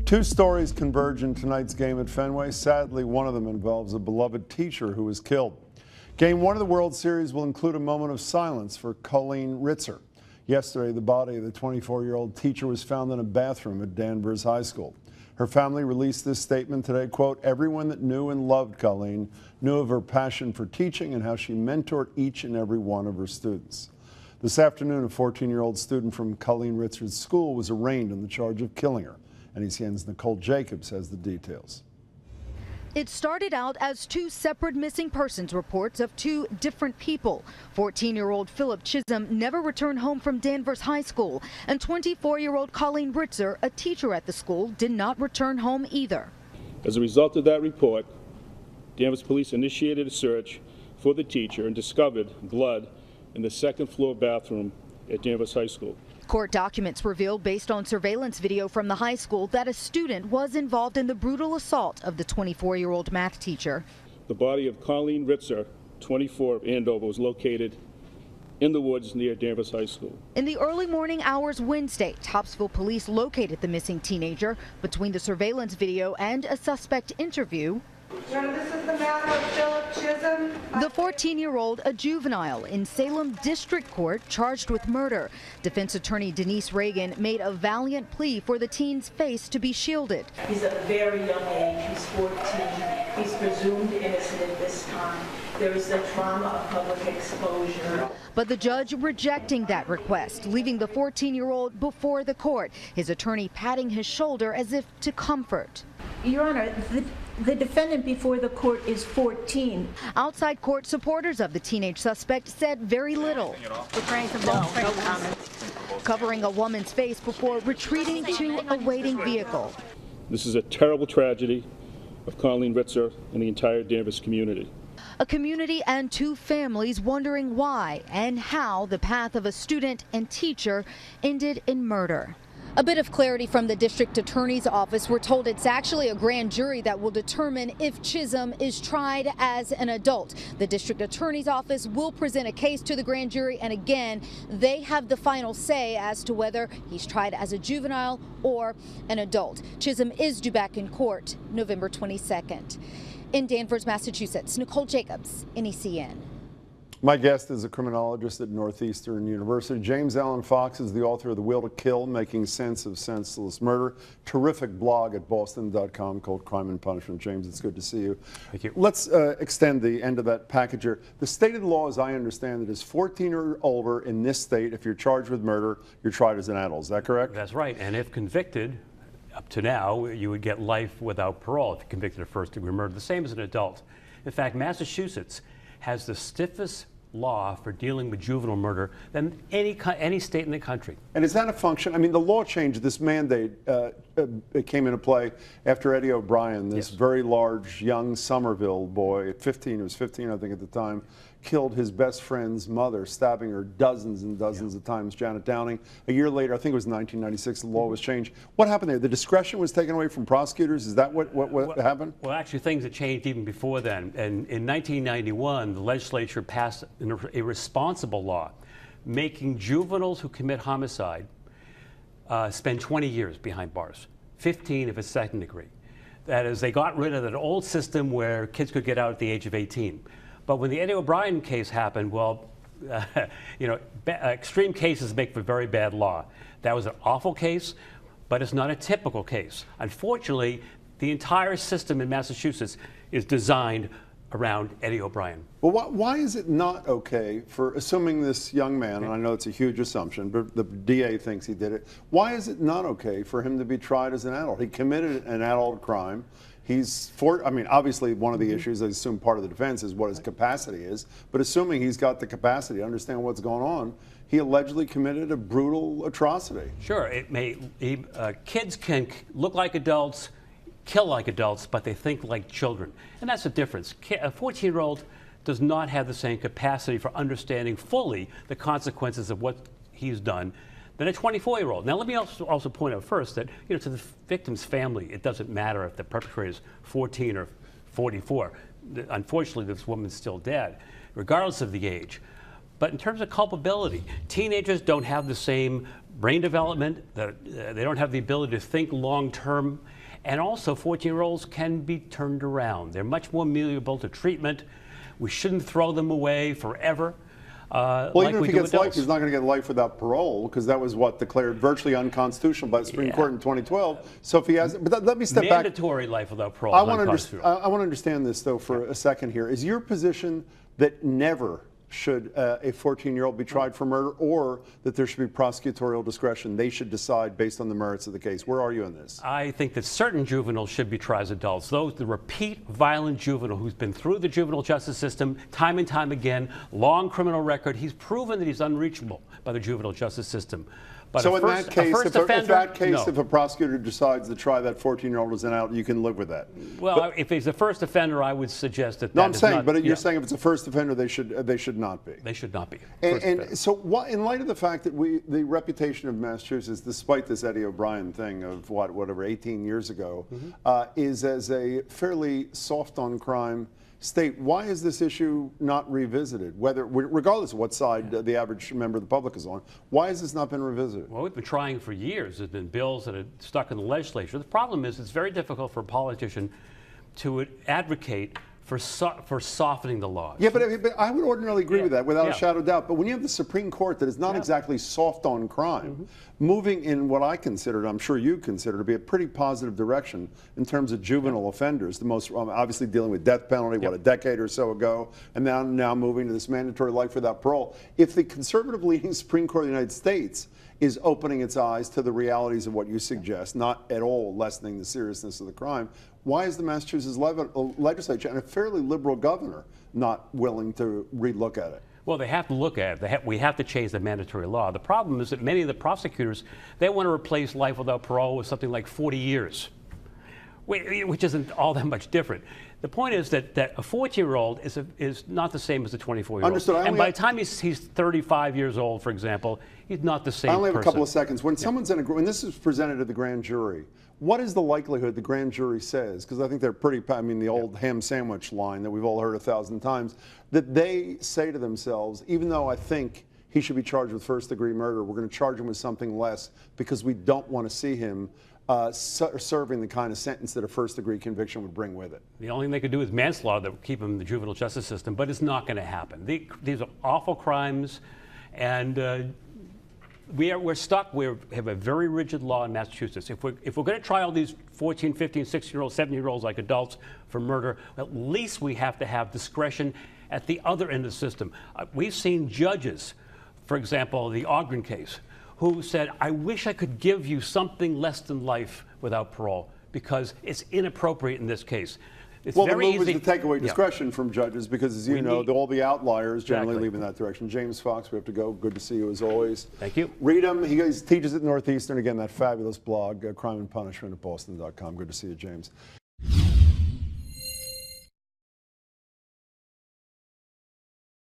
Two stories converge in tonight's game at Fenway. Sadly, one of them involves a beloved teacher who was killed. Game 1 of the World Series will include a moment of silence for Colleen Ritzer. Yesterday, the body of the 24-year-old teacher was found in a bathroom at Danvers High School. Her family released this statement today, quote, "Everyone that knew and loved Colleen knew of her passion for teaching and how she mentored each and every one of her students." This afternoon, a 14-year-old student from Colleen Ritzer's school was arraigned on the charge of killing her. NECN's Nicole Jacobs has the details. It started out as two separate missing persons reports of two different people. 14-year-old Philip Chisholm never returned home from Danvers High School, and 24-year-old Colleen Ritzer, a teacher at the school, did not return home either. As a result of that report, Danvers police initiated a search for the teacher and discovered blood in the second-floor bathroom at Danvers High School. Court documents revealed, based on surveillance video from the high school, that a student was involved in the brutal assault of the 24-year-old math teacher. The body of Colleen Ritzer, 24, of Andover, was located in the woods near Danvers High School. In the early morning hours Wednesday, Topsville police located the missing teenager. Between the surveillance video and a suspect interview, This is the matter of Philip Chisholm. the 14-year-old, a juvenile in Salem District Court, charged with murder. Defense attorney Denise Reagan made a valiant plea for the teen's face to be shielded. He's at a very young age. He's 14. He's presumed innocent at this time. There is the trauma of public exposure. But the judge rejecting that request, leaving the 14-year-old before the court, his attorney patting his shoulder as if to comfort. Your Honor, the defendant before the court is 14. Outside court, supporters of the teenage suspect said very little, covering a woman's face before retreating to a waiting vehicle. This is a terrible tragedy of Colleen Ritzer and the entire Danvers community. A community and two families wondering why and how the path of a student and teacher ended in murder. A bit of clarity from the district attorney's office. We're told it's actually a grand jury that will determine if Chisholm is tried as an adult. The district attorney's office will present a case to the grand jury, and again, they have the final say as to whether he's tried as a juvenile or an adult. Chisholm is due back in court November 22nd. In Danvers, Massachusetts, Nicole Jacobs, NECN. My guest is a criminologist at Northeastern University. James Allen Fox is the author of The Will to Kill, Making Sense of Senseless Murder. Terrific blog at boston.com called Crime and Punishment. James, it's good to see you. Thank you. Let's extend the end of that package here. The stated law, as I understand it, is 14 or older in this state. If you're charged with murder, you're tried as an adult. Is that correct? That's right. And if convicted, up to now, you would get life without parole if you're convicted of first-degree murder, the same as an adult. In fact, Massachusetts has the stiffest law for dealing with juvenile murder than any state in the country. And is that a function? I mean, the law changed, this mandate it came into play after Eddie O'Brien, this very large young Somerville boy at 15, he was 15 I think at the time, killed his best friend's mother, stabbing her dozens and dozens of times, Janet Downing. A year later, I think it was 1996, the law was changed. What happened there? The discretion was taken away from prosecutors? Is that what happened? Well, actually, things had changed even before then. And in 1991, the legislature passed a responsible law, making juveniles who commit homicide spend 20 years behind bars, 15 if it's second degree. That is, they got rid of that old system where kids could get out at the age of 18. But when the Eddie O'Brien case happened, well, extreme cases make for very bad law. That was an awful case, but it's not a typical case. Unfortunately, the entire system in Massachusetts is designed around Eddie O'Brien. Well, why is it not okay for, assuming this young man, and I know it's a huge assumption, but the DA thinks he did it, why is it not okay for him to be tried as an adult? He committed an adult crime. I mean, obviously one of the issues, I assume part of the defense is what his capacity is, but assuming he's got the capacity to understand what's going on, he allegedly committed a brutal atrocity. Sure, kids can look like adults, kill like adults, but they think like children. And that's the difference. A 14-year-old does not have the same capacity for understanding fully the consequences of what he's done than a 24-year-old. Now, let me also point out first that, to the victim's family, it doesn't matter if the perpetrator is 14 or 44. Unfortunately, this woman's still dead, regardless of the age. But in terms of culpability, teenagers don't have the same brain development. They don't have the ability to think long-term. And also, 14-year-olds can be turned around. They're much more amenable to treatment. We shouldn't throw them away forever. Well, like even if we he do gets life, adults. he's not going to get life without parole, because that was what declared virtually unconstitutional by the Supreme Court in 2012. So if he has, but let me step back. Mandatory life without parole. I want to understand this though for a second here. Is your position that never should a 14-year-old be tried for murder, or that there should be prosecutorial discretion? They should decide based on the merits of the case. Where are you on this? I think that certain juveniles should be tried as adults. The repeat violent juvenile who's been through the juvenile justice system time and time again, long criminal record, he's proven that he's unreachable by the juvenile justice system. But so in that case, no. if a prosecutor decides to try that 14-year-old as an adult, you can live with that. Well, if he's a first offender, I would suggest that. No, I'm saying, but you're saying if it's a first offender, they should not be. They should not be. And so, in light of the fact that the reputation of Massachusetts, despite this Eddie O'Brien thing of whatever 18 years ago, is as a fairly soft on crime state, why is this issue not revisited? Regardless of what side the average member of the public is on, why has this not been revisited? Well, we've been trying for years. There's been bills that are stuck in the legislature. The problem is it's very difficult for a politician to advocate for softening the laws. Yeah, but I would ordinarily agree with that without a shadow of doubt. But when you have the Supreme Court that is not exactly soft on crime, moving in what I consider, and I'm sure you consider, to be a pretty positive direction in terms of juvenile offenders, the most obviously dealing with death penalty, a decade or so ago, and now moving to this mandatory life without parole. If the conservative-leaning Supreme Court of the United States is opening its eyes to the realities of what you suggest, not at all lessening the seriousness of the crime, why is the Massachusetts legislature and a fairly liberal governor not willing to relook at it? Well, they have to look at it. We have to change the mandatory law. The problem is that many of the prosecutors, they want to replace life without parole with something like 40 years, which isn't all that much different. The point is that a 14-year-old is not the same as a 24-year-old. Understood. And by the time he's 35 years old, for example, he's not the same person. I only have a couple of seconds. When someone's in when this is presented to the grand jury, what is the likelihood the grand jury says, because I think they're pretty, the old ham sandwich line that we've all heard 1,000 times, that they say to themselves, even though I think he should be charged with first-degree murder, we're going to charge him with something less because we don't want to see him serving the kind of sentence that a first-degree conviction would bring with it. The only thing they could do is manslaughter that would keep him in the juvenile justice system, but it's not going to happen. These are awful crimes, and we're stuck. We have a very rigid law in Massachusetts. If we're going to try all these 14, 15, 16-year-olds, 17-year-olds like adults for murder, at least we have to have discretion at the other end of the system. We've seen judges, for example, the Arraigned case, who said, I wish I could give you something less than life without parole because it's inappropriate in this case. It's well, very the move easy is to take away discretion from judges because, as you know, all the outliers generally leave in that direction. James Fox, we have to go. Good to see you as always. Thank you. Read him. He teaches at Northeastern. Again, that fabulous blog, Crime and Punishment at Boston.com. Good to see you, James.